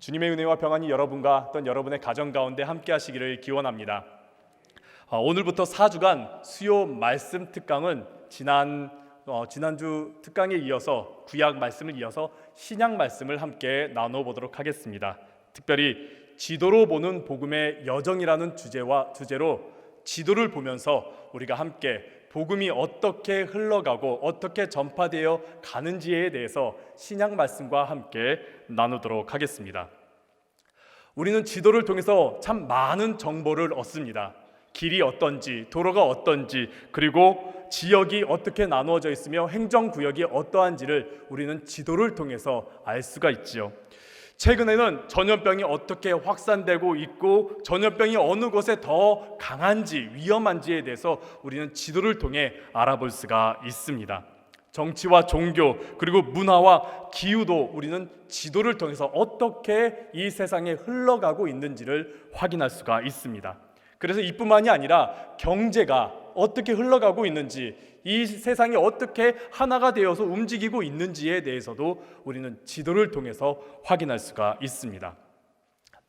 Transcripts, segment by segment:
주님의 은혜와 평안이 여러분과 또는 여러분의 가정 가운데 함께 하시기를 기원합니다. 오늘부터 4주간 수요 말씀 특강은 지난주 특강에 이어서 구약 말씀을 이어서 신약 말씀을 함께 나눠보도록 하겠습니다. 특별히 지도로 보는 복음의 여정이라는 주제로 지도를 보면서 우리가 함께 복음이 어떻게 흘러가고 어떻게 전파되어 가는지에 대해서 신약 말씀과 함께 나누도록 하겠습니다. 우리는 지도를 통해서 참 많은 정보를 얻습니다. 길이 어떤지, 도로가 어떤지, 그리고 지역이 어떻게 나누어져 있으며 행정구역이 어떠한지를 우리는 지도를 통해서 알 수가 있지요. 최근에는 전염병이 어떻게 확산되고 있고 전염병이 어느 곳에 더 강한지 위험한지에 대해서 우리는 지도를 통해 알아볼 수가 있습니다. 정치와 종교 그리고 문화와 기후도 우리는 지도를 통해서 어떻게 이 세상에 흘러가고 있는지를 확인할 수가 있습니다. 그래서 이뿐만이 아니라 경제가 어떻게 흘러가고 있는지, 이 세상이 어떻게 하나가 되어서 움직이고 있는지에 대해서도 우리는 지도를 통해서 확인할 수가 있습니다.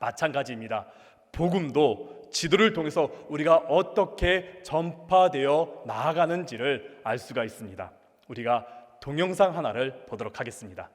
마찬가지입니다. 복음도 지도를 통해서 우리가 어떻게 전파되어 나아가는지를 알 수가 있습니다. 우리가 동영상 하나를 보도록 하겠습니다.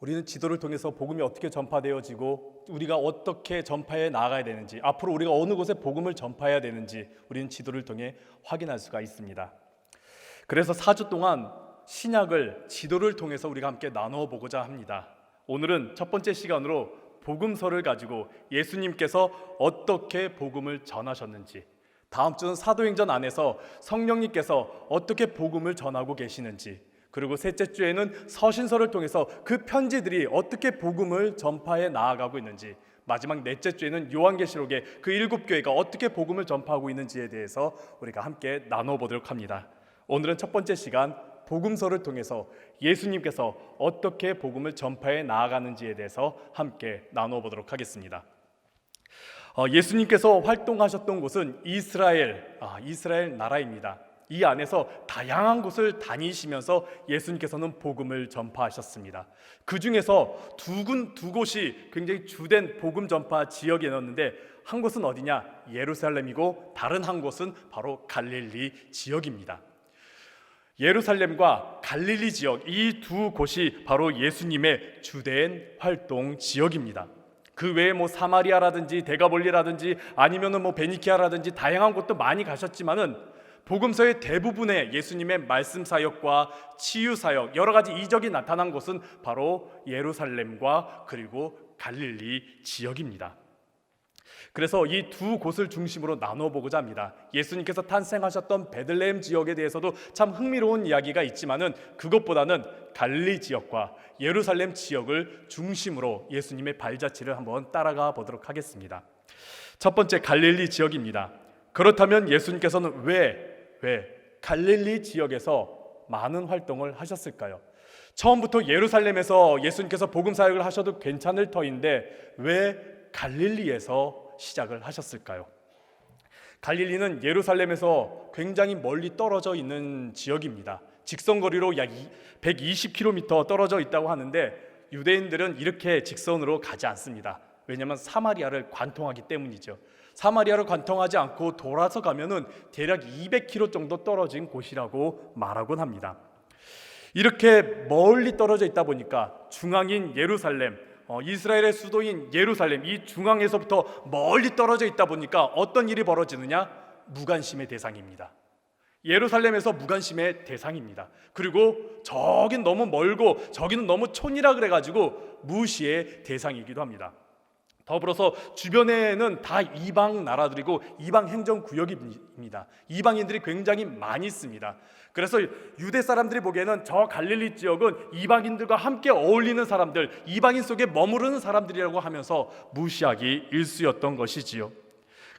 우리는 지도를 통해서 복음이 어떻게 전파되어지고 우리가 어떻게 전파해 나아가야 되는지, 앞으로 우리가 어느 곳에 복음을 전파해야 되는지 우리는 지도를 통해 확인할 수가 있습니다. 그래서 4주 동안 신약을 지도를 통해서 우리가 함께 나누어 보고자 합니다. 오늘은 첫 번째 시간으로 복음서를 가지고 예수님께서 어떻게 복음을 전하셨는지, 다음 주는 사도행전 안에서 성령님께서 어떻게 복음을 전하고 계시는지, 그리고 셋째 주에는 서신서를 통해서 그 편지들이 어떻게 복음을 전파해 나아가고 있는지, 마지막 넷째 주에는 요한계시록의 그 7교회가 어떻게 복음을 전파하고 있는지에 대해서 우리가 함께 나눠보도록 합니다. 오늘은 첫 번째 시간 복음서를 통해서 예수님께서 어떻게 복음을 전파해 나아가는지에 대해서 함께 나눠보도록 하겠습니다. 예수님께서 활동하셨던 곳은 이스라엘 나라입니다. 이 안에서 다양한 곳을 다니시면서 예수님께서는 복음을 전파하셨습니다. 그 중에서 두 곳이 굉장히 주된 복음 전파 지역이었는데, 한 곳은 어디냐? 예루살렘이고 다른 한 곳은 바로 갈릴리 지역입니다. 예루살렘과 갈릴리 지역, 이 두 곳이 바로 예수님의 주된 활동 지역입니다. 그 외에 사마리아라든지 데가볼리라든지 아니면은 베니키아라든지 다양한 곳도 많이 가셨지만은 복음서의 대부분의 예수님의 말씀 사역과 치유 사역, 여러 가지 이적이 나타난 곳은 바로 예루살렘과 그리고 갈릴리 지역입니다. 그래서 이 두 곳을 중심으로 나눠보고자 합니다. 예수님께서 탄생하셨던 베들레헴 지역에 대해서도 참 흥미로운 이야기가 있지만은 그것보다는 갈릴리 지역과 예루살렘 지역을 중심으로 예수님의 발자취를 한번 따라가 보도록 하겠습니다. 첫 번째, 갈릴리 지역입니다. 그렇다면 예수님께서는 왜 갈릴리 지역에서 많은 활동을 하셨을까요? 처음부터 예루살렘에서 예수님께서 복음 사역을 하셔도 괜찮을 터인데 왜 갈릴리에서 시작을 하셨을까요? 갈릴리는 예루살렘에서 굉장히 멀리 떨어져 있는 지역입니다. 직선거리로 약 120km 떨어져 있다고 하는데 유대인들은 이렇게 직선으로 가지 않습니다. 왜냐하면 사마리아를 관통하기 때문이죠. 사마리아를 관통하지 않고 돌아서 가면은 대략 200km 정도 떨어진 곳이라고 말하곤 합니다. 이렇게 멀리 떨어져 있다 보니까 중앙인 예루살렘, 이스라엘의 수도인 예루살렘, 이 중앙에서부터 멀리 떨어져 있다 보니까 어떤 일이 벌어지느냐? 무관심의 대상입니다. 예루살렘에서 무관심의 대상입니다. 그리고 저긴 너무 멀고 저기는 너무 촌이라 그래가지고 무시의 대상이기도 합니다. 더불어서 주변에는 다 이방 나라들이고 이방 행정구역입니다. 이방인들이 굉장히 많이 있습니다. 그래서 유대 사람들이 보기에는 저 갈릴리 지역은 이방인들과 함께 어울리는 사람들, 이방인 속에 머무르는 사람들이라고 하면서 무시하기 일쑤였던 것이지요.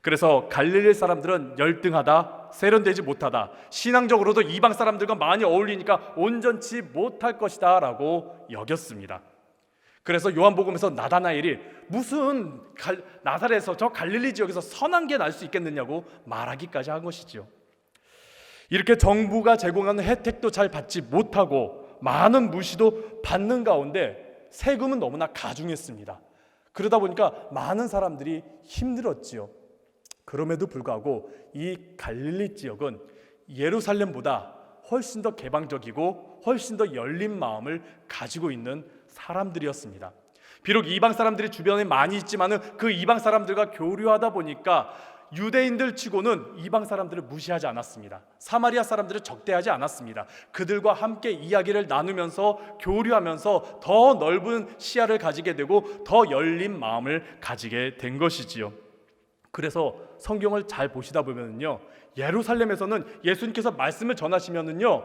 그래서 갈릴리 사람들은 열등하다, 세련되지 못하다, 신앙적으로도 이방 사람들과 많이 어울리니까 온전치 못할 것이다 라고 여겼습니다. 그래서 요한복음에서 나다나엘이 무슨 나사렛에서 저 갈릴리 지역에서 선한 게 날 수 있겠느냐고 말하기까지 한 것이지요. 이렇게 정부가 제공하는 혜택도 잘 받지 못하고 많은 무시도 받는 가운데 세금은 너무나 가중했습니다. 그러다 보니까 많은 사람들이 힘들었지요. 그럼에도 불구하고 이 갈릴리 지역은 예루살렘보다 훨씬 더 개방적이고 훨씬 더 열린 마음을 가지고 있는 사람들이었습니다. 비록 이방 사람들이 주변에 많이 있지만은 그 이방 사람들과 교류하다 보니까 유대인들 치고는 이방 사람들을 무시하지 않았습니다. 사마리아 사람들을 적대하지 않았습니다. 그들과 함께 이야기를 나누면서 교류하면서 더 넓은 시야를 가지게 되고 더 열린 마음을 가지게 된 것이지요. 그래서 성경을 잘 보시다 보면요, 예루살렘에서는 예수님께서 말씀을 전하시면은요,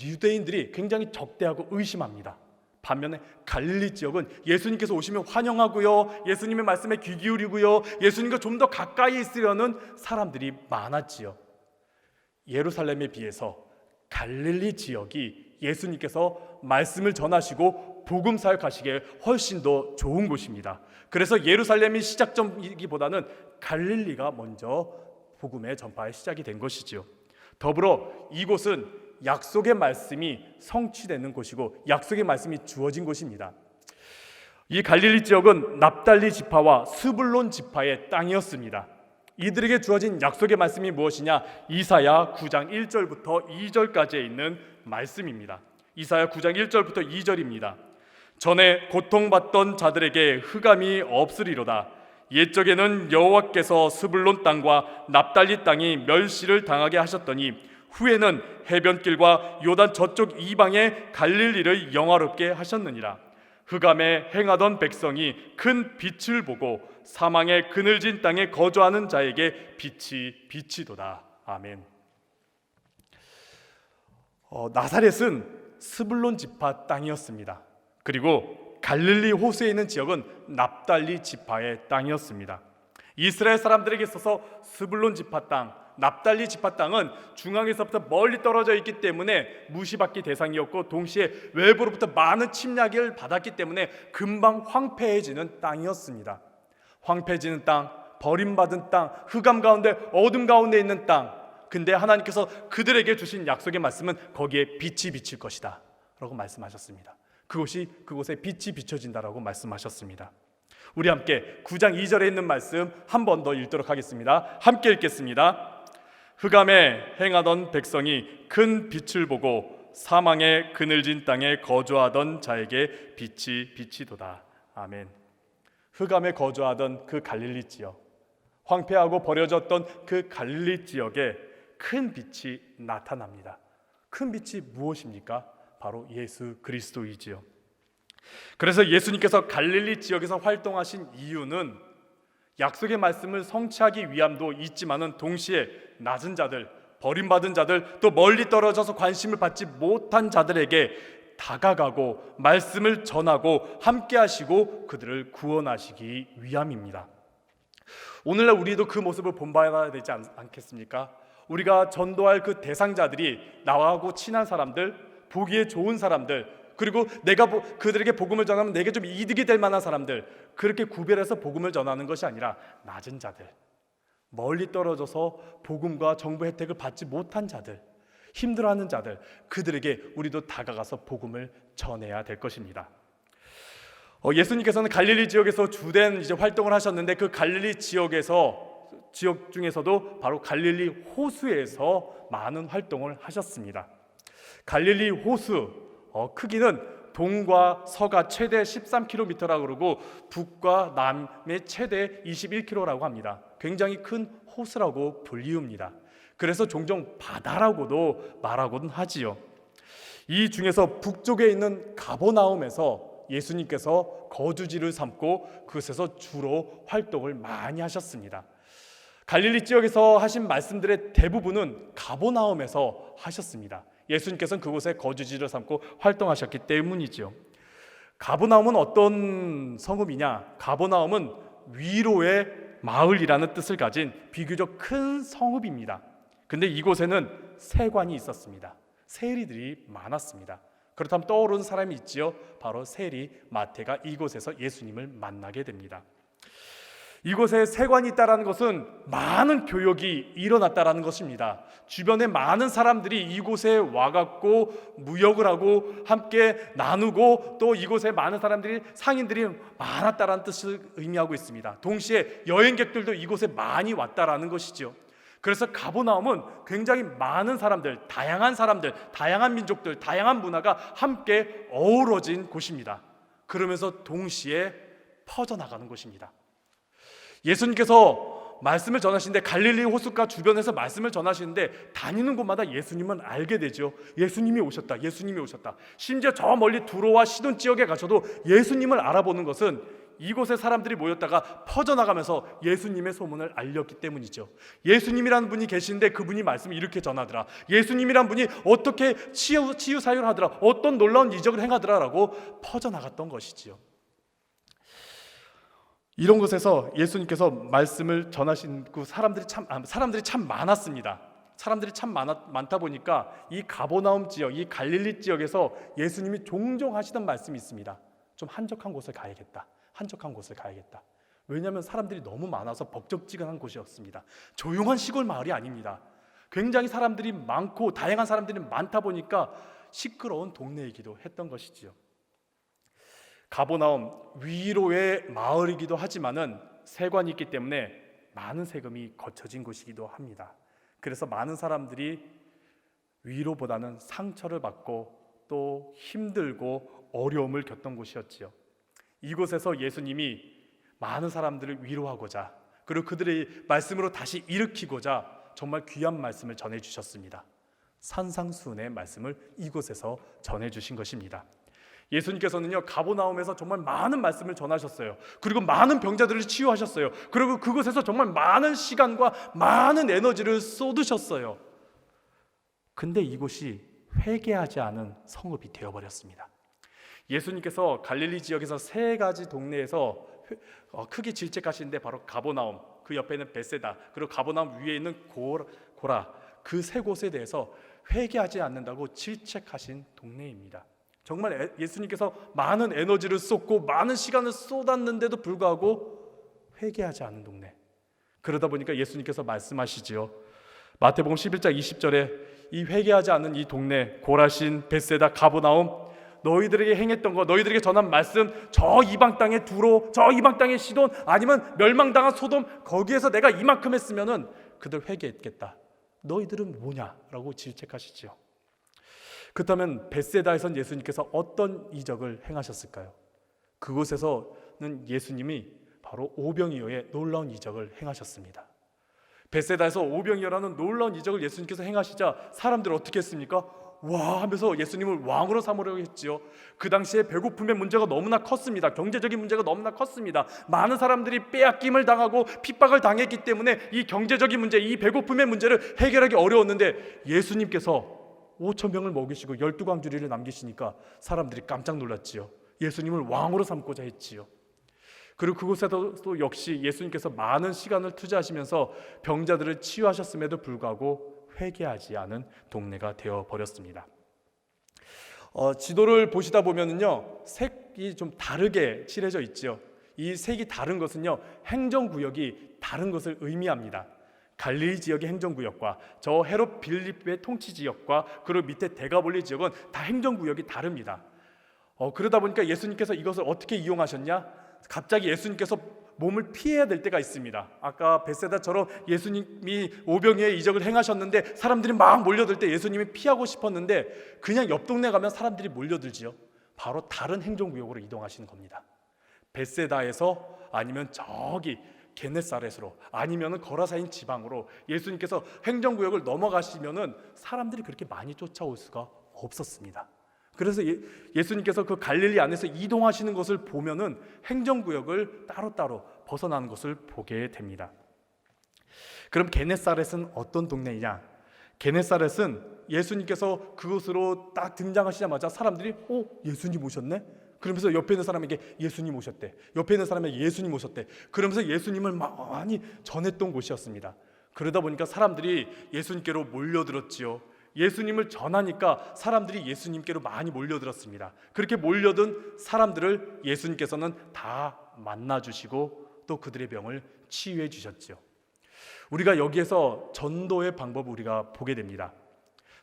유대인들이 굉장히 적대하고 의심합니다. 반면에 갈릴리 지역은 예수님께서 오시면 환영하고요, 예수님의 말씀에 귀 기울이고요, 예수님과 좀 더 가까이 있으려는 사람들이 많았지요. 예루살렘에 비해서 갈릴리 지역이 예수님께서 말씀을 전하시고 복음 사역하시기에 훨씬 더 좋은 곳입니다. 그래서 예루살렘이 시작점이기보다는 갈릴리가 먼저 복음의 전파의 시작이 된 것이지요. 더불어 이곳은 약속의 말씀이 성취되는 곳이고 약속의 말씀이 주어진 곳입니다. 이 갈릴리 지역은 납달리 지파와 스불론 지파의 땅이었습니다. 이들에게 주어진 약속의 말씀이 무엇이냐? 이사야 9장 1절부터 2절까지에 있는 말씀입니다. 이사야 9장 1절부터 2절입니다. 전에 고통받던 자들에게 흑암이 없으리로다. 옛적에는 여호와께서 스불론 땅과 납달리 땅이 멸시를 당하게 하셨더니 후에는 해변길과 요단 저쪽 이방의 갈릴리를 영화롭게 하셨느니라. 흑암에 행하던 백성이 큰 빛을 보고 사망의 그늘진 땅에 거주하는 자에게 빛이 비치도다. 아멘. 나사렛은 스불론 지파 땅이었습니다. 그리고 갈릴리 호수에 있는 지역은 납달리 지파의 땅이었습니다. 이스라엘 사람들에게 있어서 스불론 지파 땅, 납달리 지파 땅은 중앙에서부터 멀리 떨어져 있기 때문에 무시받기 대상이었고 동시에 외부로부터 많은 침략을 받았기 때문에 금방 황폐해지는 땅이었습니다. 황폐해지는 땅, 버림받은 땅, 흑암 가운데 어둠 가운데 있는 땅. 근데 하나님께서 그들에게 주신 약속의 말씀은 거기에 빛이 비칠 것이다 라고 말씀하셨습니다. 그곳에 빛이 비춰진다라고 말씀하셨습니다. 우리 함께 9장 2절에 있는 말씀 한 번 더 읽도록 하겠습니다. 함께 읽겠습니다. 흑암에 행하던 백성이 큰 빛을 보고 사망의 그늘진 땅에 거주하던 자에게 빛이 비치도다. 아멘. 흑암에 거주하던 그 갈릴리 지역, 황폐하고 버려졌던 그 갈릴리 지역에 큰 빛이 나타납니다. 큰 빛이 무엇입니까? 바로 예수 그리스도이지요. 그래서 예수님께서 갈릴리 지역에서 활동하신 이유는 약속의 말씀을 성취하기 위함도 있지만은 동시에 낮은 자들, 버림받은 자들, 또 멀리 떨어져서 관심을 받지 못한 자들에게 다가가고 말씀을 전하고 함께 하시고 그들을 구원하시기 위함입니다. 오늘날 우리도 그 모습을 본받아야 되지 않겠습니까? 우리가 전도할 그 대상자들이 나하고 친한 사람들, 보기에 좋은 사람들, 그리고 내가 그들에게 복음을 전하면 내게 좀 이득이 될 만한 사람들, 그렇게 구별해서 복음을 전하는 것이 아니라 낮은 자들, 멀리 떨어져서 복음과 정부 혜택을 받지 못한 자들, 힘들어하는 자들, 그들에게 우리도 다가가서 복음을 전해야 될 것입니다. 예수님께서는 갈릴리 지역에서 주된 활동을 하셨는데, 그 갈릴리 지역 중에서도 바로 갈릴리 호수에서 많은 활동을 하셨습니다. 갈릴리 호수 크기는 동과 서가 최대 13km라고 그러고 북과 남의 최대 21km라고 합니다. 굉장히 큰 호수라고 불리웁니다. 그래서 종종 바다라고도 말하곤 하지요. 이 중에서 북쪽에 있는 가버나움에서 예수님께서 거주지를 삼고 그곳에서 주로 활동을 많이 하셨습니다. 갈릴리 지역에서 하신 말씀들의 대부분은 가버나움에서 하셨습니다. 예수님께서는 그곳에 거주지를 삼고 활동하셨기 때문이죠. 가버나움은 어떤 성읍이냐? 가버나움은 위로의 마을이라는 뜻을 가진 비교적 큰 성읍입니다. 근데 이곳에는 세관이 있었습니다. 세리들이 많았습니다. 그렇다면 떠오르는 사람이 있지요. 바로 세리 마태가 이곳에서 예수님을 만나게 됩니다. 이곳에 세관이 있다는 것은 많은 교역이 일어났다는 것입니다. 주변에 많은 사람들이 이곳에 와갖고 무역을 하고 함께 나누고, 또 이곳에 많은 사람들이, 상인들이 많았다는 뜻을 의미하고 있습니다. 동시에 여행객들도 이곳에 많이 왔다라는 것이죠. 그래서 가버나움은 굉장히 많은 사람들, 다양한 민족들, 다양한 문화가 함께 어우러진 곳입니다. 그러면서 동시에 퍼져나가는 곳입니다. 예수님께서 말씀을 전하시는데, 갈릴리 호숫가 주변에서 말씀을 전하시는데 다니는 곳마다 예수님은 알게 되죠. 예수님이 오셨다, 예수님이 오셨다. 심지어 저 멀리 두로와 시돈 지역에 가셔도 예수님을 알아보는 것은 이곳에 사람들이 모였다가 퍼져나가면서 예수님의 소문을 알렸기 때문이죠. 예수님이라는 분이 계시는데 그분이 말씀을 이렇게 전하더라, 예수님이라는 분이 어떻게 치유 사유를 하더라, 어떤 놀라운 이적을 행하더라라고 퍼져나갔던 것이지요. 이런 곳에서 예수님께서 말씀을 전하신 그 사람들이 참 많았습니다. 사람들이 참 많다 보니까 이 가버나움 지역, 이 갈릴리 지역에서 예수님이 종종 하시던 말씀이 있습니다. 좀 한적한 곳을 가야겠다. 왜냐하면 사람들이 너무 많아서 벅적지근한 곳이었습니다. 조용한 시골 마을이 아닙니다. 굉장히 사람들이 많고 다양한 사람들이 많다 보니까 시끄러운 동네이기도 했던 것이지요. 가버나움, 위로의 마을이기도 하지만은 세관이 있기 때문에 많은 세금이 거쳐진 곳이기도 합니다. 그래서 많은 사람들이 위로보다는 상처를 받고 또 힘들고 어려움을 겪던 곳이었지요. 이곳에서 예수님이 많은 사람들을 위로하고자, 그리고 그들의 말씀으로 다시 일으키고자 정말 귀한 말씀을 전해주셨습니다. 산상수훈의 말씀을 이곳에서 전해주신 것입니다. 예수님께서는요, 가버나움에서 정말 많은 말씀을 전하셨어요. 그리고 많은 병자들을 치유하셨어요. 그리고 그곳에서 정말 많은 시간과 많은 에너지를 쏟으셨어요. 근데 이곳이 회개하지 않은 성읍이 되어버렸습니다. 예수님께서 갈릴리 지역에서 세 가지 동네에서 크게 질책하시는데, 바로 가버나움, 그 옆에는 베세다, 그리고 가버나움 위에 있는 고라, 그 세 곳에 대해서 회개하지 않는다고 질책하신 동네입니다. 정말 예수님께서 많은 에너지를 쏟고 많은 시간을 쏟았는데도 불구하고 회개하지 않은 동네. 그러다 보니까 예수님께서 말씀하시지요. 마태복음 11장 20절에 이 회개하지 않는 이 동네, 고라신, 벳세다, 가버나움, 너희들에게 행했던 거, 너희들에게 전한 말씀, 저 이방 땅의 두로, 저 이방 땅의 시돈, 아니면 멸망당한 소돔, 거기에서 내가 이만큼 했으면은 그들 회개했겠다. 너희들은 뭐냐라고 질책하시지요. 그렇다면 벳세다에선 예수님께서 어떤 이적을 행하셨을까요? 그곳에서는 예수님이 바로 오병이어의 놀라운 이적을 행하셨습니다. 벳세다에서 오병이어라는 놀라운 이적을 예수님께서 행하시자 사람들은 어떻게 했습니까? 와 하면서 예수님을 왕으로 삼으려고 했지요. 그 당시에 배고픔의 문제가 너무나 컸습니다. 경제적인 문제가 너무나 컸습니다. 많은 사람들이 빼앗김을 당하고 핍박을 당했기 때문에 이 경제적인 문제, 이 배고픔의 문제를 해결하기 어려웠는데 예수님께서 5,000명을 먹이시고 12광주리를 남기시니까 사람들이 깜짝 놀랐지요. 예수님을 왕으로 삼고자 했지요. 그리고 그곳에도 또 역시 예수님께서 많은 시간을 투자하시면서 병자들을 치유하셨음에도 불구하고 회개하지 않은 동네가 되어 버렸습니다. 지도를 보시다 보면은요, 색이 좀 다르게 칠해져 있죠. 이 색이 다른 것은요, 행정구역이 다른 것을 의미합니다. 갈릴리 지역의 행정구역과 저 헤롯 빌립의 통치 지역과 그리고 밑에 데가볼리 지역은 다 행정구역이 다릅니다. 그러다 보니까 예수님께서 이것을 어떻게 이용하셨냐? 갑자기 예수님께서 몸을 피해야 될 때가 있습니다. 아까 베세다처럼 예수님이 오병이어의 이적을 행하셨는데 사람들이 막 몰려들 때 예수님이 피하고 싶었는데 그냥 옆 동네 가면 사람들이 몰려들지요. 바로 다른 행정구역으로 이동하시는 겁니다. 베세다에서 아니면 저기 게네사렛으로 아니면 거라사인 지방으로 예수님께서 행정구역을 넘어가시면은 사람들이 그렇게 많이 쫓아올 수가 없었습니다. 그래서 예수님께서 그 갈릴리 안에서 이동하시는 것을 보면은 행정구역을 따로따로 벗어나는 것을 보게 됩니다. 그럼 게네사렛은 어떤 동네이냐? 게네사렛은 예수님께서 그곳으로 딱 등장하시자마자 사람들이 예수님 오셨네? 그러면서 옆에 있는 사람에게 예수님 오셨대. 옆에 있는 사람에게 예수님 오셨대. 그러면서 예수님을 많이 전했던 곳이었습니다. 그러다 보니까 사람들이 예수님께로 몰려들었지요. 예수님을 전하니까 사람들이 예수님께로 많이 몰려들었습니다. 그렇게 몰려든 사람들을 예수님께서는 다 만나주시고 또 그들의 병을 치유해 주셨죠. 우리가 여기에서 전도의 방법을 우리가 보게 됩니다.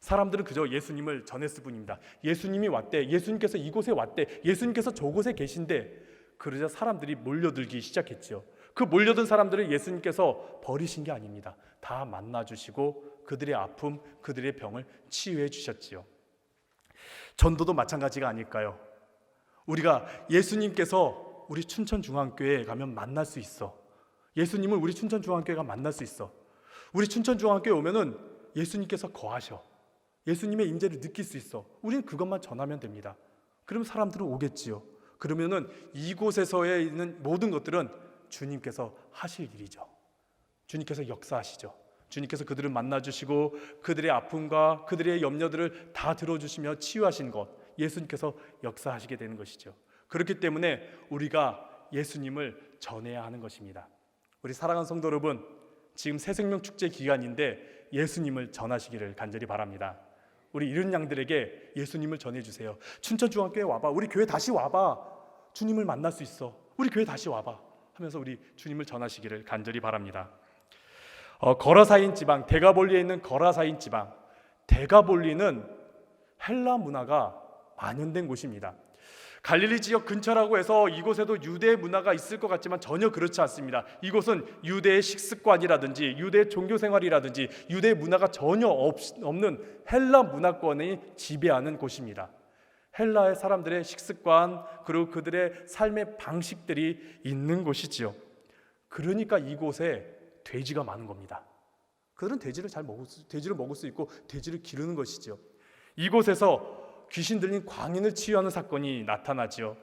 사람들은 그저 예수님을 전했을 뿐입니다. 예수님이 왔대, 예수님께서 이곳에 왔대, 예수님께서 저곳에 계신데, 그러자 사람들이 몰려들기 시작했죠. 그 몰려든 사람들을 예수님께서 버리신 게 아닙니다. 다 만나주시고 그들의 아픔, 그들의 병을 치유해 주셨지요. 전도도 마찬가지가 아닐까요? 우리가 예수님께서 우리 춘천중앙교회에 가면 만날 수 있어. 예수님을 우리 춘천중앙교회가 만날 수 있어. 우리 춘천중앙교회 오면은 예수님께서 거하셔. 예수님의 임재를 느낄 수 있어. 우리는 그것만 전하면 됩니다. 그러면 사람들은 오겠지요. 그러면은 이곳에서의 있는 모든 것들은 주님께서 하실 일이죠. 주님께서 역사하시죠. 주님께서 그들을 만나주시고 그들의 아픔과 그들의 염려들을 다 들어주시며 치유하신 것, 예수님께서 역사하시게 되는 것이죠. 그렇기 때문에 우리가 예수님을 전해야 하는 것입니다. 우리 사랑하는 성도 여러분, 지금 새생명 축제 기간인데 예수님을 전하시기를 간절히 바랍니다. 우리 이른 양들에게 예수님을 전해주세요. 춘천중앙교회 와봐. 우리 교회 다시 와봐. 주님을 만날 수 있어. 우리 교회 다시 와봐 하면서 우리 주님을 전하시기를 간절히 바랍니다. 거라사인 지방, 데가볼리에 있는 거라사인 지방, 데가볼리는 헬라 문화가 만연된 곳입니다. 갈릴리 지역 근처라고 해서 이곳에도 유대 문화가 있을 것 같지만 전혀 그렇지 않습니다. 이곳은 유대의 식습관이라든지 유대의 종교생활이라든지 유대의 문화가 전혀 없는 헬라 문화권이 지배하는 곳입니다. 헬라의 사람들의 식습관 그리고 그들의 삶의 방식들이 있는 곳이지요. 그러니까 이곳에 돼지가 많은 겁니다. 그들은 돼지를 먹을 수 있고 돼지를 기르는 것이죠. 이곳에서 귀신 들린 광인을 치유하는 사건이 나타나지요.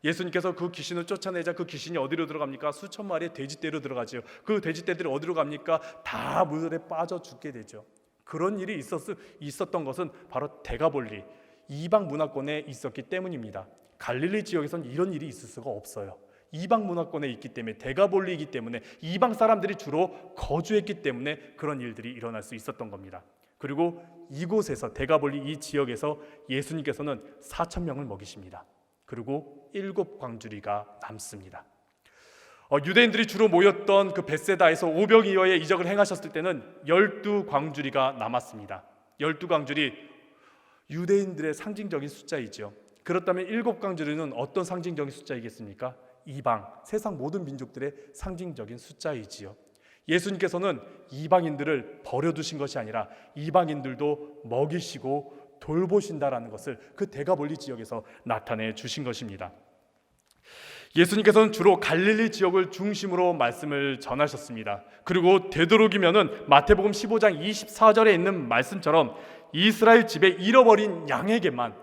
예수님께서 그 귀신을 쫓아내자 그 귀신이 어디로 들어갑니까? 수천 마리의 돼지떼로 들어가지요. 그 돼지떼들이 어디로 갑니까? 다 물에 빠져 죽게 되죠. 그런 일이 있었던 것은 바로 데가볼리, 이방 문화권에 있었기 때문입니다. 갈릴리 지역에서는 이런 일이 있을 수가 없어요. 이방 문화권에 있기 때문에, 데가볼리이기 때문에, 이방 사람들이 주로 거주했기 때문에 그런 일들이 일어날 수 있었던 겁니다. 그리고 이곳에서, 데가볼리 이 지역에서 예수님께서는 4,000명을 먹이십니다. 그리고 7광주리가 남습니다. 유대인들이 주로 모였던 그 벳세다에서 오병이어의 이적을 행하셨을 때는 12광주리가 남았습니다. 12광주리, 유대인들의 상징적인 숫자이죠. 그렇다면 7광주리는 어떤 상징적인 숫자이겠습니까? 이방, 세상 모든 민족들의 상징적인 숫자이지요. 예수님께서는 이방인들을 버려두신 것이 아니라 이방인들도 먹이시고 돌보신다라는 것을 그 데가볼리 지역에서 나타내 주신 것입니다. 예수님께서는 주로 갈릴리 지역을 중심으로 말씀을 전하셨습니다. 그리고 되도록이면은 마태복음 15장 24절에 있는 말씀처럼 이스라엘 집에 잃어버린 양에게만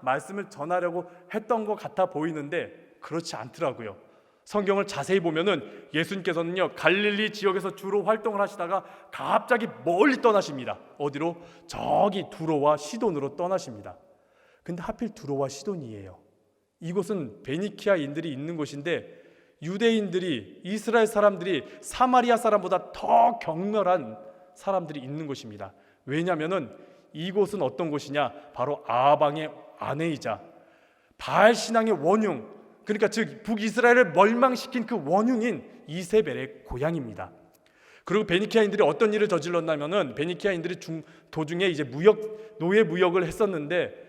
말씀을 전하려고 했던 것 같아 보이는데 그렇지 않더라고요. 성경을 자세히 보면은 예수님께서는요, 갈릴리 지역에서 주로 활동을 하시다가 갑자기 멀리 떠나십니다. 어디로? 저기 두로와 시돈으로 떠나십니다. 근데 하필 두로와 시돈이에요. 이곳은 베니키아인들이 있는 곳인데 유대인들이, 이스라엘 사람들이 사마리아 사람보다 더 격렬한 사람들이 있는 곳입니다. 왜냐하면 이곳은 어떤 곳이냐? 바로 아방의 아내이자 바알 신앙의 원흉, 그러니까 즉 북이스라엘을 멸망시킨 그 원흉인 이세벨의 고향입니다. 그리고 베니키아인들이 어떤 일을 저질렀냐면은, 베니키아인들이 도중에 이제 노예 무역을 했었는데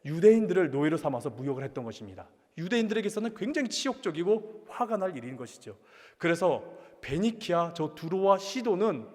유대인들을 노예로 삼아서 무역을 했던 것입니다. 유대인들에게서는 굉장히 치욕적이고 화가 날 일인 것이죠. 그래서 베니키아, 저 두로와 시도는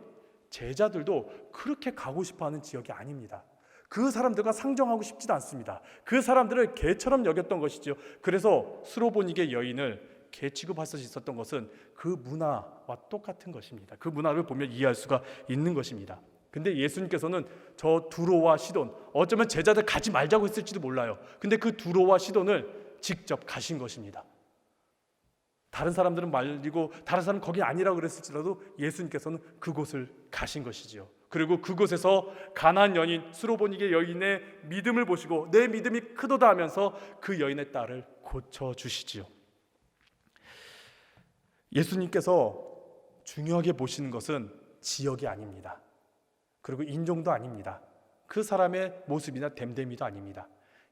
제자들도 그렇게 가고 싶어하는 지역이 아닙니다. 그 사람들과 상정하고 싶지도 않습니다. 그 사람들을 개처럼 여겼던 것이죠. 그래서 수로보니게 여인을 개 취급할 수 있었던 것은 그 문화와 똑같은 것입니다. 그 문화를 보면 이해할 수가 있는 것입니다. 근데 예수님께서는 저 두로와 시돈, 어쩌면 제자들 가지 말자고 했을지도 몰라요. 근데 그 두로와 시돈을 직접 가신 것입니다. 다른 사람들은 말리고 다른 사람은 거기 아니라고 그랬을지라도 예수님께서는 그곳을 가신 것이지요. 그리고 그곳에서 가나안 여인 수로보니게 여인의 믿음을 보시고 내 믿음이 크도다 하면서 그 여인의 딸을 고쳐주시지요. 예수님께서 중요하게 보시는 것은 지역이 아닙니다. 그리고 인종도 아닙니다. 그 사람의 모습이나 됨됨이도 아닙니다.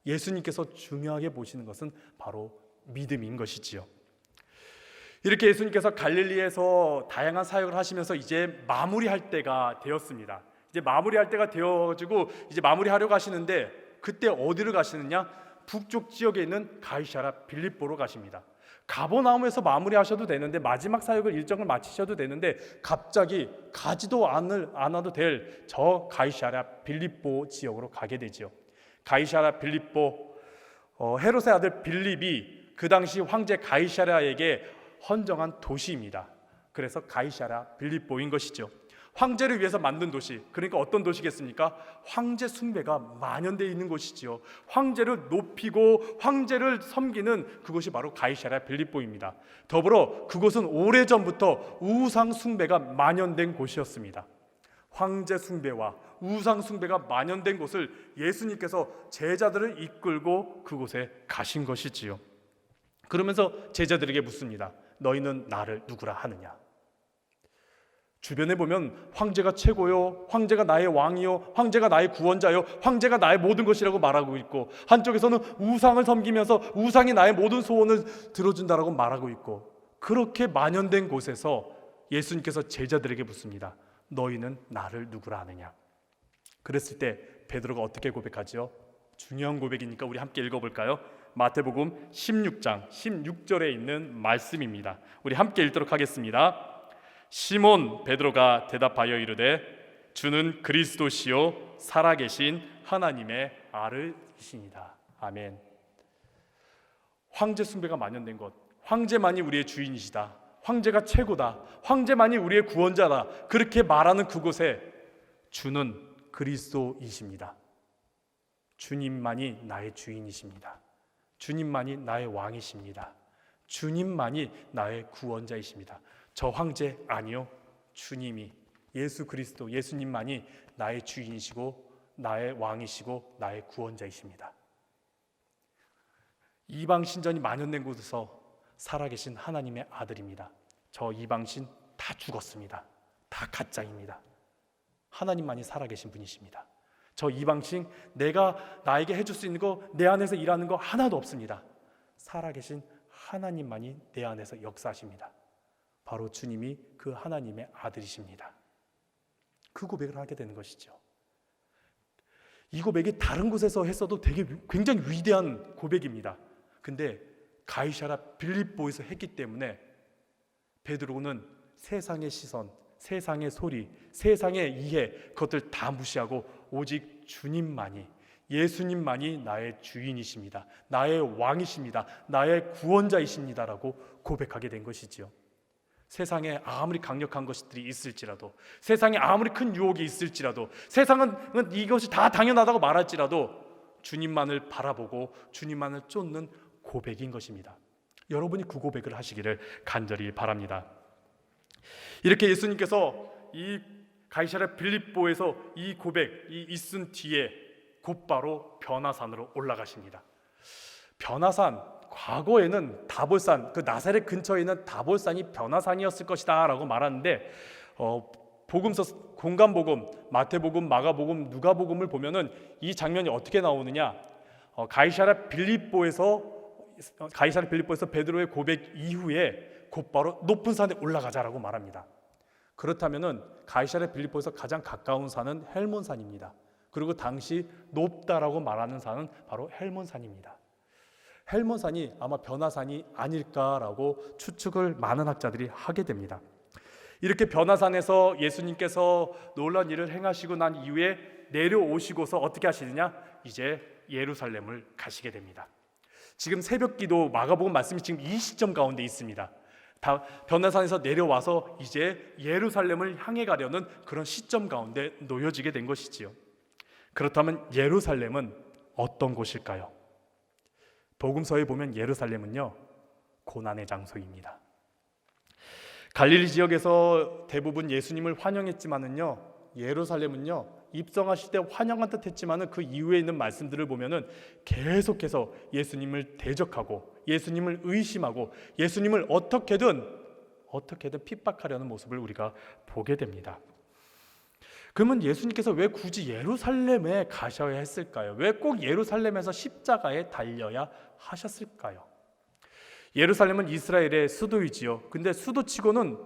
예수님께서 중요하게 보시는 것은 바로 믿음인 것이지요. 이렇게 예수님께서 갈릴리에서 다양한 사역을 하시면서 이제 마무리할 때가 되었습니다. 이제 마무리할 때가 되어가지고 이제 마무리하려고 하시는데, 그때 어디를 가시느냐? 북쪽 지역에 있는 가이사랴 빌립보로 가십니다. 가버나움에서 마무리하셔도 되는데, 마지막 사역을 일정을 마치셔도 되는데 갑자기 가지도 않아도 될 저 가이사랴 빌립보 지역으로 가게 되죠. 가이사랴 빌립보, 헤롯의 아들 빌립이 그 당시 황제 가이사랴에게 헌정한 도시입니다. 그래서 가이사랴 빌립보인 것이죠. 황제를 위해서 만든 도시, 그러니까 어떤 도시겠습니까? 황제 숭배가 만연되어 있는 곳이지요. 황제를 높이고 황제를 섬기는 그곳이 바로 가이사랴 빌립보입니다. 더불어 그곳은 오래전부터 우상 숭배가 만연된 곳이었습니다. 황제 숭배와 우상 숭배가 만연된 곳을 예수님께서 제자들을 이끌고 그곳에 가신 것이지요. 그러면서 제자들에게 묻습니다. 너희는 나를 누구라 하느냐? 주변에 보면 황제가 최고요, 황제가 나의 왕이요, 황제가 나의 구원자요, 황제가 나의 모든 것이라고 말하고 있고, 한쪽에서는 우상을 섬기면서 우상이 나의 모든 소원을 들어준다라고 말하고 있고, 그렇게 만연된 곳에서 예수님께서 제자들에게 묻습니다. 너희는 나를 누구라 하느냐? 그랬을 때 베드로가 어떻게 고백하지요? 중요한 고백이니까 우리 함께 읽어볼까요? 마태복음 16장 16절에 있는 말씀입니다. 우리 함께 읽도록 하겠습니다. 시몬 베드로가 대답하여 이르되 주는 그리스도시요 살아계신 하나님의 아들이시니라. 아멘. 황제 숭배가 만연된 것, 황제만이 우리의 주인이시다, 황제가 최고다, 황제만이 우리의 구원자다, 그렇게 말하는 그곳에 주는 그리스도이십니다. 주님만이 나의 주인이십니다. 주님만이 나의 왕이십니다. 주님만이 나의 구원자이십니다. 저 황제 아니요, 주님이, 예수 그리스도, 예수님만이 나의 주인이시고 나의 왕이시고 나의 구원자이십니다. 이방 신전이 만연된 곳에서 살아계신 하나님의 아들입니다. 저 이방신 다 죽었습니다. 다 가짜입니다. 하나님만이 살아계신 분이십니다. 저 이방신, 내가 나에게 해줄 수 있는 거, 내 안에서 일하는 거 하나도 없습니다. 살아계신 하나님만이 내 안에서 역사하십니다. 바로 주님이 그 하나님의 아들이십니다. 그 고백을 하게 되는 것이죠. 이 고백이 다른 곳에서 했어도 되게 굉장히 위대한 고백입니다. 근데 가이사랴 빌립보에서 했기 때문에 베드로는 세상의 시선, 세상의 소리, 세상의 이해, 그것들 다 무시하고 오직 주님만이, 예수님만이 나의 주인이십니다. 나의 왕이십니다. 나의 구원자이십니다라고 고백하게 된 것이지요. 세상에 아무리 강력한 것들이 있을지라도, 세상에 아무리 큰 유혹이 있을지라도, 세상은 이것이 다 당연하다고 말할지라도 주님만을 바라보고 주님만을 쫓는 고백인 것입니다. 여러분이 그 고백을 하시기를 간절히 바랍니다. 이렇게 예수님께서 이 가이사랴 빌립보에서 이 고백이 있은 뒤에 곧바로 변화산으로 올라가십니다. 변화산, 과거에는 다볼산, 그 나사렛 근처에 있는 다볼산이 변화산이었을 것이다 라고 말하는데, 복음서, 공간복음, 마태복음, 마가복음, 누가복음을 보면은 이 장면이 어떻게 나오느냐, 가이사랴 빌립보에서 베드로의 고백 이후에 곧바로 높은 산에 올라가자라고 말합니다. 그렇다면은 가이사랴 빌립보에서 가장 가까운 산은 헬몬산입니다. 그리고 당시 높다라고 말하는 산은 바로 헬몬산입니다. 헬몬산이 아마 변화산이 아닐까라고 추측을 많은 학자들이 하게 됩니다. 이렇게 변화산에서 예수님께서 놀라운 일을 행하시고 난 이후에 내려오시고서 어떻게 하시느냐? 이제 예루살렘을 가시게 됩니다. 지금 새벽기도 마가복음 말씀이 지금 이 시점 가운데 있습니다. 변화산에서 내려와서 이제 예루살렘을 향해 가려는 그런 시점 가운데 놓여지게 된 것이지요. 그렇다면 예루살렘은 어떤 곳일까요? 복음서에 보면 예루살렘은요, 고난의 장소입니다. 갈릴리 지역에서 대부분 예수님을 환영했지만은요, 예루살렘은요, 입성하실 때 환영한 듯 했지만은 그 이후에 있는 말씀들을 보면은 계속해서 예수님을 대적하고 예수님을 의심하고 예수님을 어떻게든 핍박하려는 모습을 우리가 보게 됩니다. 그러면 예수님께서 왜 굳이 예루살렘에 가셔야 했을까요? 왜 꼭 예루살렘에서 십자가에 달려야 하셨을까요? 예루살렘은 이스라엘의 수도이지요. 근데 수도치고는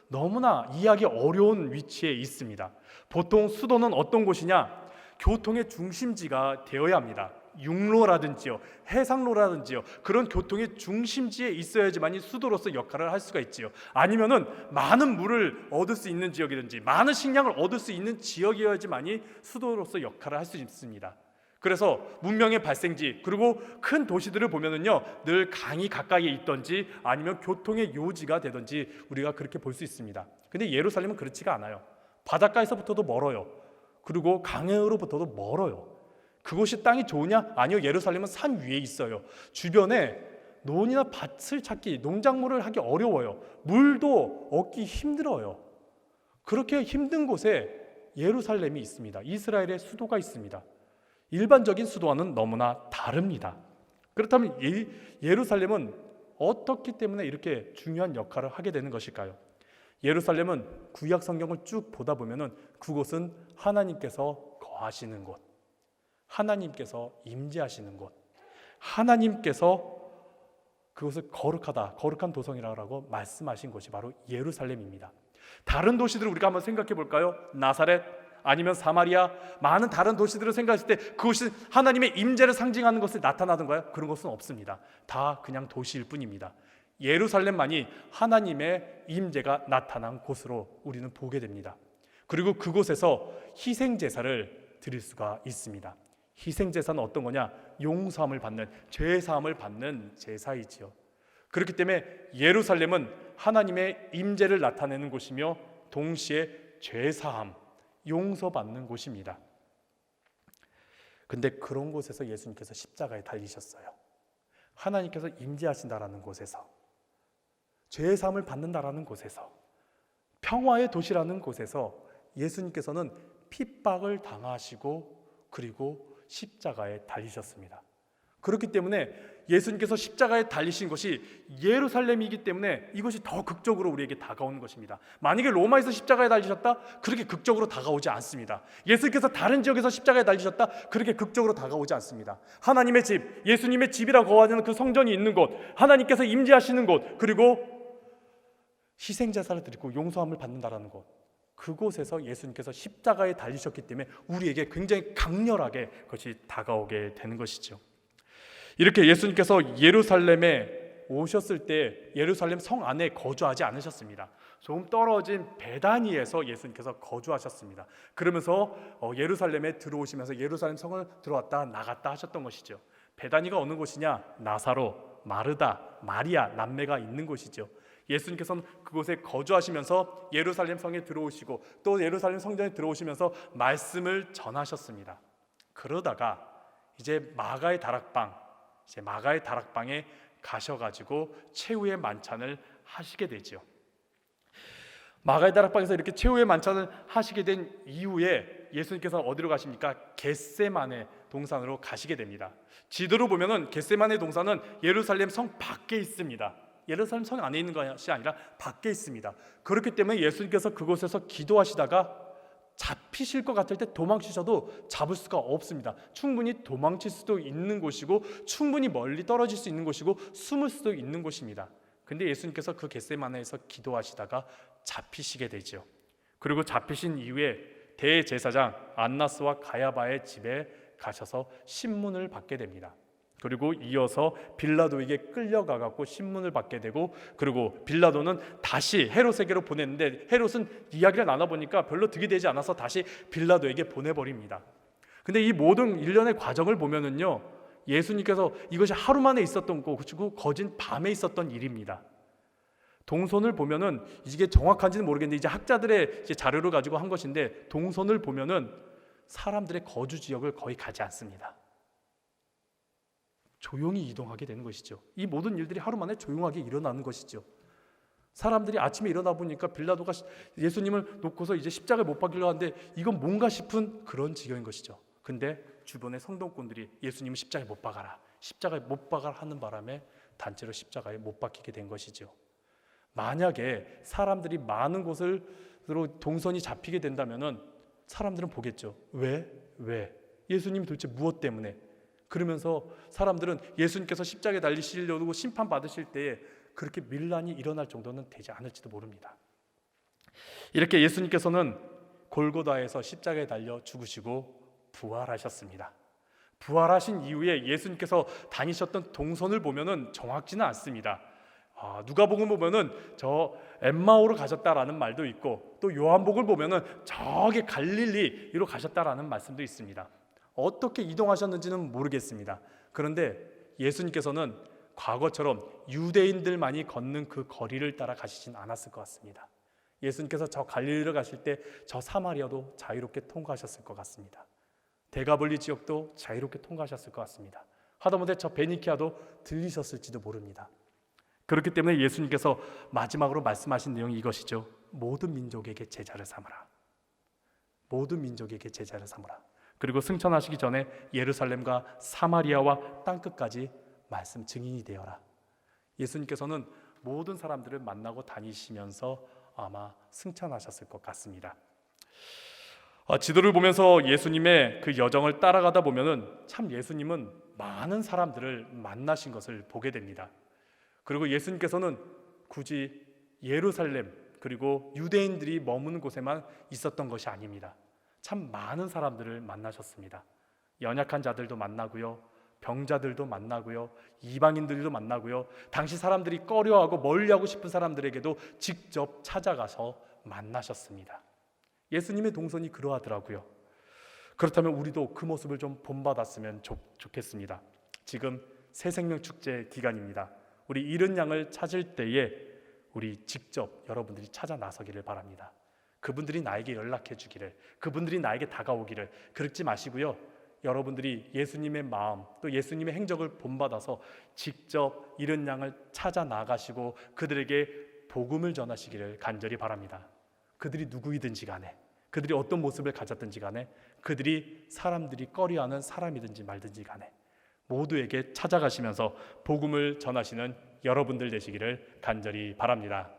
너무나 이해하기 어려운 위치에 있습니다. 보통 수도는 어떤 곳이냐? 교통의 중심지가 되어야 합니다. 육로라든지요, 해상로라든지요, 그런 교통의 중심지에 있어야지만이 수도로서 역할을 할 수가 있지요. 아니면은 많은 물을 얻을 수 있는 지역이든지 많은 식량을 얻을 수 있는 지역이어야지만이 수도로서 역할을 할 수 있습니다. 그래서 문명의 발생지, 그리고 큰 도시들을 보면은요, 늘 강이 가까이에 있던지 아니면 교통의 요지가 되던지 우리가 그렇게 볼 수 있습니다. 근데 예루살렘은 그렇지가 않아요. 바닷가에서부터도 멀어요. 그리고 강으로부터도 멀어요. 그곳이 땅이 좋으냐? 아니요, 예루살렘은 산 위에 있어요. 주변에 논이나 밭을 찾기, 농작물을 하기 어려워요. 물도 얻기 힘들어요. 그렇게 힘든 곳에 예루살렘이 있습니다. 이스라엘의 수도가 있습니다. 일반적인 수도와는 너무나 다릅니다. 그렇다면 예루살렘은 어떻기 때문에 이렇게 중요한 역할을 하게 되는 것일까요? 예루살렘은 구약 성경을 쭉 보다 보면은 그곳은 하나님께서 거하시는 곳, 하나님께서 임재하시는 곳, 하나님께서 그것을 거룩한 도성이라고 말씀하신 곳이 바로 예루살렘입니다. 다른 도시들을 우리가 한번 생각해 볼까요? 나사렛, 아니면 사마리아, 많은 다른 도시들을 생각했을 때 그것이 하나님의 임재를 상징하는 것을 나타나던가요? 그런 것은 없습니다. 다 그냥 도시일 뿐입니다. 예루살렘만이 하나님의 임재가 나타난 곳으로 우리는 보게 됩니다. 그리고 그곳에서 희생제사를 드릴 수가 있습니다. 희생제사는 어떤 거냐? 용서함을 받는, 죄사함을 받는 제사이지요. 그렇기 때문에 예루살렘은 하나님의 임재를 나타내는 곳이며 동시에 죄사함, 용서받는 곳입니다. 근데 그런 곳에서 예수님께서 십자가에 달리셨어요. 하나님께서 임재하신다라는 곳에서, 죄사함을 받는다라는 곳에서, 평화의 도시라는 곳에서 예수님께서는 핍박을 당하시고 그리고 십자가에 달리셨습니다. 그렇기 때문에 예수님께서 십자가에 달리신 것이 예루살렘이기 때문에 이것이 더 극적으로 우리에게 다가오는 것입니다. 만약에 로마에서 십자가에 달리셨다? 그렇게 극적으로 다가오지 않습니다. 예수님께서 다른 지역에서 십자가에 달리셨다? 그렇게 극적으로 다가오지 않습니다. 하나님의 집, 예수님의 집이라고 거하는 그 성전이 있는 곳, 하나님께서 임재하시는 곳, 그리고 희생제사를 드리고 용서함을 받는다라는 곳, 그곳에서 예수님께서 십자가에 달리셨기 때문에 우리에게 굉장히 강렬하게 그것이 다가오게 되는 것이죠. 이렇게 예수님께서 예루살렘에 오셨을 때 예루살렘 성 안에 거주하지 않으셨습니다. 조금 떨어진 베다니에서 예수님께서 거주하셨습니다. 그러면서 예루살렘에 들어오시면서 예루살렘 성을 들어왔다 나갔다 하셨던 것이죠. 베다니가 어느 곳이냐? 나사로, 마르다, 마리아 남매가 있는 곳이죠. 예수님께서는 그곳에 거주하시면서 예루살렘 성에 들어오시고 또 예루살렘 성전에 들어오시면서 말씀을 전하셨습니다. 그러다가 이제 마가의 다락방에 가셔가지고 최후의 만찬을 하시게 되죠. 마가의 다락방에서 이렇게 최후의 만찬을 하시게 된 이후에 예수님께서 어디로 가십니까? 겟세마네 동산으로 가시게 됩니다. 지도로 보면은 겟세마네 동산은 예루살렘 성 밖에 있습니다. 예루살렘 성 안에 있는 것이 아니라 밖에 있습니다. 그렇기 때문에 예수님께서 그곳에서 기도하시다가 잡히실 것 같을 때 도망치셔도 잡을 수가 없습니다. 충분히 도망칠 수도 있는 곳이고 충분히 멀리 떨어질 수 있는 곳이고 숨을 수도 있는 곳입니다. 근데 예수님께서 그 겟세마네에서 기도하시다가 잡히시게 되죠. 그리고 잡히신 이후에 대제사장 안나스와 가야바의 집에 가셔서 신문을 받게 됩니다. 그리고 이어서 빌라도에게 끌려가 갖고 신문을 받게 되고, 그리고 빌라도는 다시 헤롯에게로 보냈는데 헤롯은 이야기를 나눠보니까 별로 득이 되지 않아서 다시 빌라도에게 보내버립니다. 근데 이 모든 일련의 과정을 보면은요, 예수님께서 이것이 하루 만에 있었던 것이고 거진 밤에 있었던 일입니다. 동선을 보면은 이게 정확한지는 모르겠는데 이제 학자들의 이제 자료를 가지고 한 것인데, 동선을 보면은 사람들의 거주 지역을 거의 가지 않습니다. 조용히 이동하게 되는 것이죠. 이 모든 일들이 하루 만에 조용하게 일어나는 것이죠. 사람들이 아침에 일어나 보니까 빌라도가 예수님을 놓고서 이제 십자가에 못 박히려 하는데 이건 뭔가 싶은 그런 지경인 것이죠. 근데 주변의 성동꾼들이 예수님을 십자가에 못 박아라, 십자가에 못 박아라 하는 바람에 단체로 십자가에 못 박히게 된 것이죠. 만약에 사람들이 많은 곳으로 동선이 잡히게 된다면은 사람들은 보겠죠. 왜? 예수님이 도대체 무엇 때문에? 그러면서 사람들은 예수님께서 십자가에 달리시려고 심판받으실 때에 그렇게 밀란이 일어날 정도는 되지 않을지도 모릅니다. 이렇게 예수님께서는 골고다에서 십자가에 달려 죽으시고 부활하셨습니다. 부활하신 이후에 예수님께서 다니셨던 동선을 보면은 정확지는 않습니다. 누가복음 보면은 저 엠마오로 가셨다라는 말도 있고, 또 요한복음 보면은 저기 갈릴리로 가셨다라는 말씀도 있습니다. 어떻게 이동하셨는지는 모르겠습니다. 그런데 예수님께서는 과거처럼 유대인들만이 걷는 그 거리를 따라 가시진 않았을 것 같습니다. 예수님께서 저 갈릴리로 가실 때 저 사마리아도 자유롭게 통과하셨을 것 같습니다. 데가볼리 지역도 자유롭게 통과하셨을 것 같습니다. 하다못해 저 베니키아도 들리셨을지도 모릅니다. 그렇기 때문에 예수님께서 마지막으로 말씀하신 내용이 이것이죠. 모든 민족에게 제자를 삼으라. 모든 민족에게 제자를 삼으라. 그리고 승천하시기 전에 예루살렘과 사마리아와 땅끝까지 말씀 증인이 되어라. 예수님께서는 모든 사람들을 만나고 다니시면서 아마 승천하셨을 것 같습니다. 지도를 보면서 예수님의 그 여정을 따라가다 보면은 참 예수님은 많은 사람들을 만나신 것을 보게 됩니다. 그리고 예수님께서는 굳이 예루살렘 그리고 유대인들이 머무는 곳에만 있었던 것이 아닙니다. 참 많은 사람들을 만나셨습니다. 연약한 자들도 만나고요, 병자들도 만나고요, 이방인들도 만나고요, 당시 사람들이 꺼려하고 멀리하고 싶은 사람들에게도 직접 찾아가서 만나셨습니다. 예수님의 동선이 그러하더라고요. 그렇다면 우리도 그 모습을 좀 본받았으면 좋겠습니다. 지금 새생명 축제 기간입니다. 우리 잃은 양을 찾을 때에 우리 직접 여러분들이 찾아 나서기를 바랍니다. 그분들이 나에게 연락해 주기를, 그분들이 나에게 다가오기를 그렇지 마시고요, 여러분들이 예수님의 마음 또 예수님의 행적을 본받아서 직접 잃은 양을 찾아 나가시고 그들에게 복음을 전하시기를 간절히 바랍니다. 그들이 누구이든지 간에, 그들이 어떤 모습을 가졌든지 간에, 그들이 사람들이 꺼려하는 사람이든지 말든지 간에 모두에게 찾아가시면서 복음을 전하시는 여러분들 되시기를 간절히 바랍니다.